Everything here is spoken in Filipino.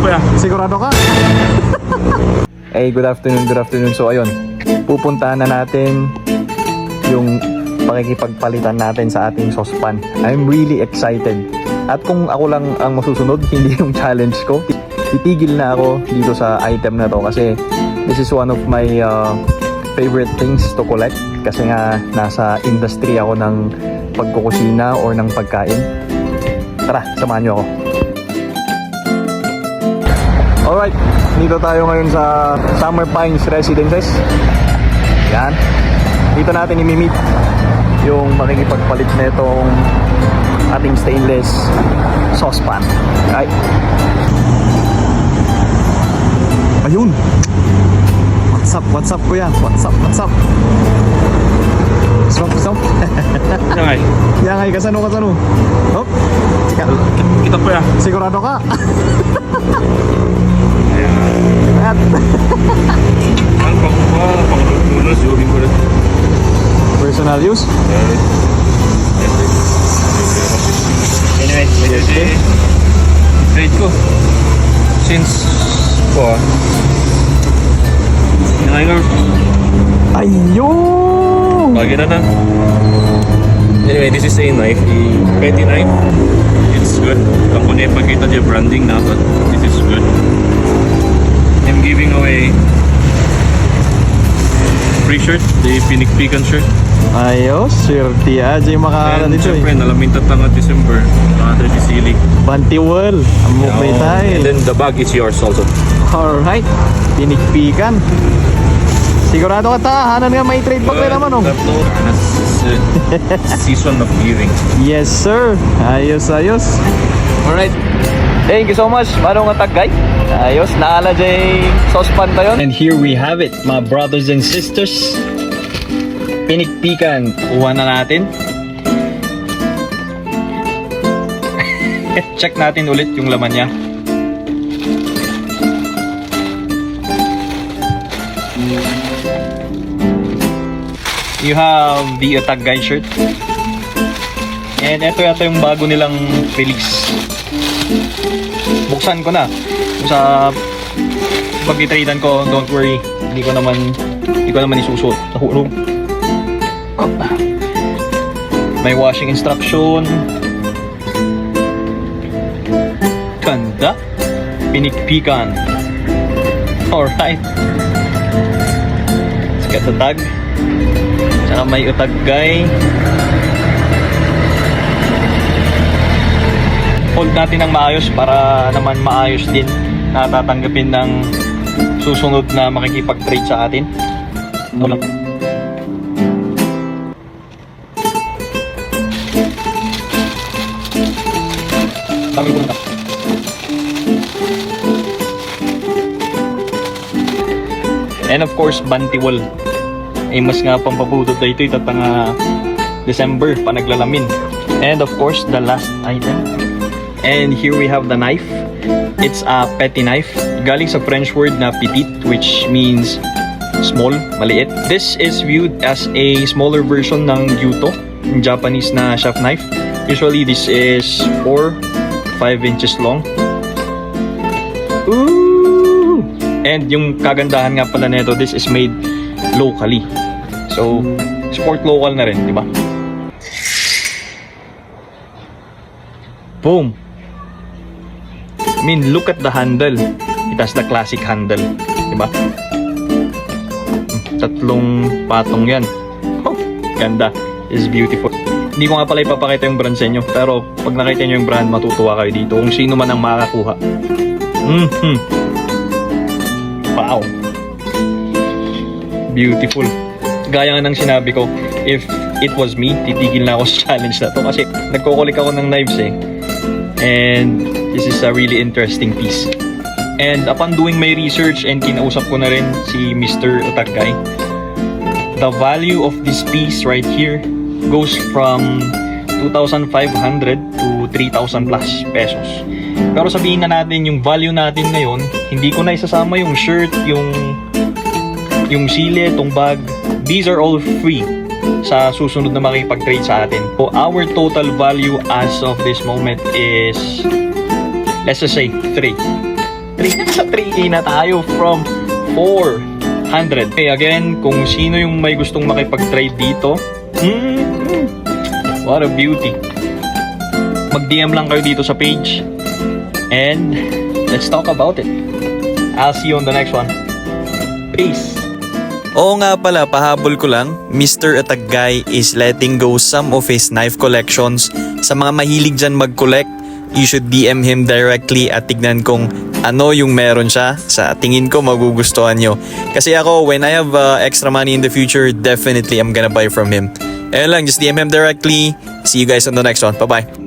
kuya. Sigurado ka? Hey, good afternoon, good afternoon. So ayun, pupuntahan na natin yung pakikipagpalitan natin sa ating saucepan. I'm really excited. At kung ako lang ang masusunod, hindi yung challenge ko, titigil na ako dito sa item na to kasi this is one of my favorite things to collect kasi nga nasa industry ako ng pagkukusina or ng pagkain. Tara, samahan nyo ako. Alright, dito tayo ngayon sa Summer Pines Residences. Yan. Dito natin i-meet yung makikipagpalit na itong ating stainless saucepan. Right? Ayun. What's up kuya? What's up? Stop. Yan ay. Yan ay, kasano? Hop. Kita kuya. Sigurado ka? At Ang pang-lunas yung ko rin. personal use? Anyway, trade ko. Since Ayun! Bagay na. Anyway, this is a knife, a petty knife. It's good. Lang ko na ipagkita yung branding na, but this is good. I'm giving away free shirt, the pinikpikan shirt. Ayos, swerte aja yung makakala And dito syempre, eh. nalamin tatanga December, nakadre di sili. Bantiwal, amok may And tayo. then the bag is yours also. Alright, pinikpikan. Sigurado ka tahanan nga may trade back na naman oh. Tatlo, season of giving. Yes sir, ayos. Alright, thank you so much. Marong nga tagay. Ayos, naala dyan saucepan tayo. And here we have it, my brothers and sisters. Pinikpikan, kuha na natin. Check natin ulit yung laman niya. You have the Tagay shirt. And ito yata yung bago nilang release. Buksan ko na. Sa pag-itradean ko, don't worry. Hindi ko naman isusuot. Nahulog. May washing instruction. Ganda. Pinikpikan. Alright. Sikat sa tag. Tsaka may utagay. Hold natin ng maayos para naman maayos din na tatanggapin ng susunod na makikipag-trade sa atin. Mulang. Kami po na. And of course, Bantiwal. Ay mas nga pampabudot na ito itatanga December pa naglalamin. And of course, the last item. And here we have the knife. It's a petty knife. Galing sa French word na petite, which means small, maliit. This is viewed as a smaller version ng gyuto, yung Japanese na chef knife. Usually this is 4-5 inches long. Ooh! And yung kagandahan nga pala nito, this is made locally. So, support local na rin, di ba? Boom! I mean, look at the handle. It has the classic handle, di ba? Tatlong patong yan. Oh, ganda. It's beautiful. Hindi ko nga pala ipapakita yung brand sa inyo, pero pag nakita nyo yung brand, matutuwa kayo dito kung sino man ang makakakuha. Wow! Beautiful. Gaya nga ng sinabi ko, if it was me, titigil na ako sa challenge na to kasi nagkukulik ako ng knives eh. And this is a really interesting piece. And upon doing my research and kinausap ko na rin si Mr. Otagay, the value of this piece right here goes from 2,500 to 3,000 plus pesos. Pero sabihin na natin yung value natin ngayon, hindi ko na isasama yung shirt, yung sile, tong bag. These are all free sa susunod na makipag-trade sa atin. So our total value as of this moment is, let's just say 3 Nasa 3K na tayo from 400. Okay, again, kung sino yung may gustong makipag-trade dito, what a beauty. Mag-DM lang kayo dito sa page and let's talk about it. I'll see you on the next one. Peace. Oo nga pala, pahabol ko lang, Mr. Atagay is letting go some of his knife collections. Sa mga mahilig dyan mag-collect, you should DM him directly at tignan kung ano yung meron siya. Sa tingin ko magugustuhan nyo. Kasi ako, when I have extra money in the future, definitely I'm gonna buy from him. Ayun lang, just DM him directly. See you guys on the next one. Bye-bye.